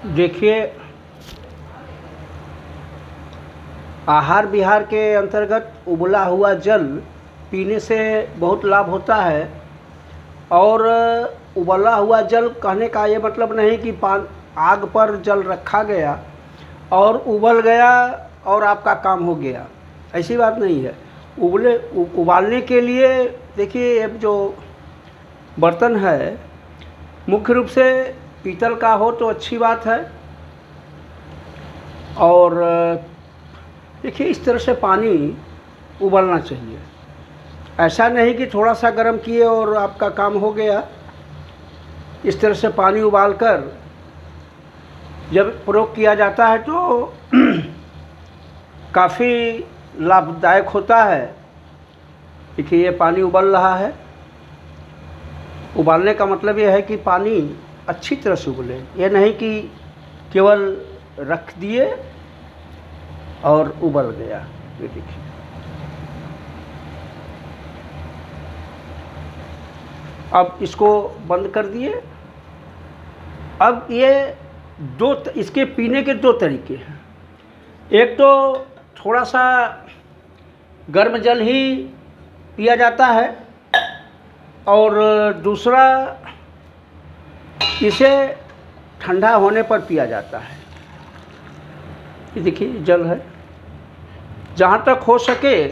देखिए, आहार विहार के अंतर्गत उबला हुआ जल पीने से बहुत लाभ होता है। और उबला हुआ जल कहने का ये मतलब नहीं कि आग पर जल रखा गया और उबल गया और आपका काम हो गया, ऐसी बात नहीं है। उबालने के लिए देखिए, ये जो बर्तन है मुख्य रूप से पीतल का हो तो अच्छी बात है। और देखिए, इस तरह से पानी उबलना चाहिए। ऐसा नहीं कि थोड़ा सा गर्म किए और आपका काम हो गया। इस तरह से पानी उबालकर जब प्रयोग किया जाता है तो काफ़ी लाभदायक होता है। देखिए, ये पानी उबल रहा है। उबालने का मतलब ये है कि पानी अच्छी तरह से उबले, ये नहीं कि केवल रख दिए और उबल गया। ये देखिए, अब इसको बंद कर दिए। अब ये इसके पीने के दो तरीके हैं। एक तो थोड़ा सा गर्म जल ही पिया जाता है और दूसरा इसे ठंडा होने पर पिया जाता है। ये देखिए, जल है। जहाँ तक हो सके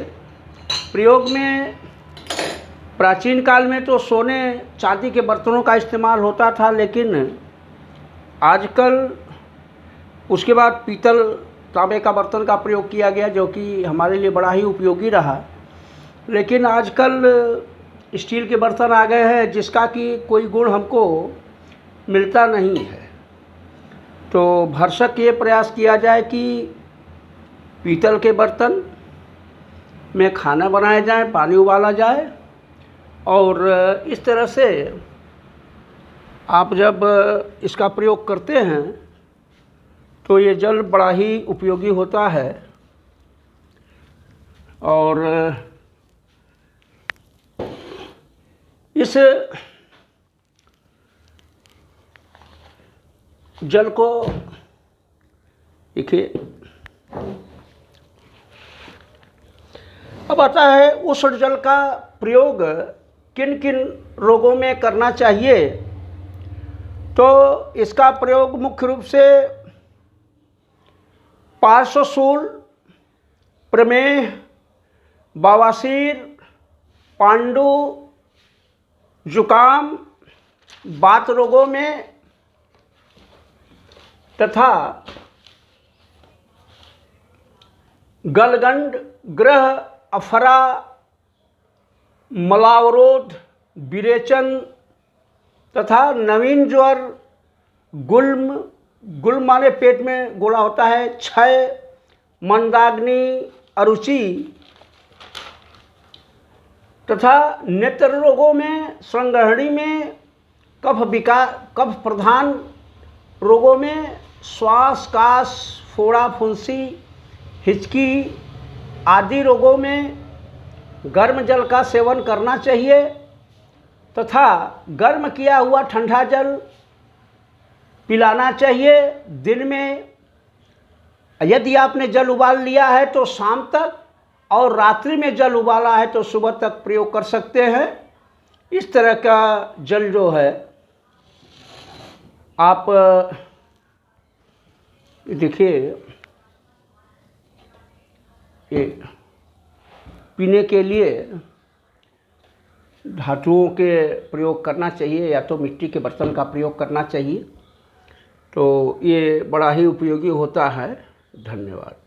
प्रयोग में, प्राचीन काल में तो सोने चांदी के बर्तनों का इस्तेमाल होता था, लेकिन आजकल उसके बाद पीतल तांबे का बर्तन का प्रयोग किया गया, जो कि हमारे लिए बड़ा ही उपयोगी रहा। लेकिन आजकल स्टील के बर्तन आ गए हैं जिसका कि कोई गुण हमको मिलता नहीं है। तो भरसक ये प्रयास किया जाए कि पीतल के बर्तन में खाना बनाया जाए, पानी उबाला जाए। और इस तरह से आप जब इसका प्रयोग करते हैं तो ये जल बड़ा ही उपयोगी होता है। और इस जल को देखिए, अब आता है उष्ण जल का प्रयोग किन किन रोगों में करना चाहिए। तो इसका प्रयोग मुख्य रूप से पार्श्वशूल, प्रमेह, बवासीर, पांडु, जुकाम, वात रोगों में तथा गलगंड, ग्रह, अफरा, मलावरोध, विरेचन तथा नवीन ज्वर, गुल्म माने पेट में गोला होता है, क्षय, मंदाग्नि, अरुचि तथा नेत्र रोगों में, संग्रहणी में, कफ प्रधान रोगों में, श्वास, काश, फोड़ा, फुंसी, हिचकी आदि रोगों में गर्म जल का सेवन करना चाहिए। तथा गर्म किया हुआ ठंडा जल पिलाना चाहिए दिन में। यदि आपने जल उबाल लिया है तो शाम तक, और रात्रि में जल उबाला है तो सुबह तक प्रयोग कर सकते हैं। इस तरह का जल जो है आप देखिए, ये पीने के लिए धातुओं के प्रयोग करना चाहिए या तो मिट्टी के बर्तन का प्रयोग करना चाहिए। तो ये बड़ा ही उपयोगी होता है। धन्यवाद।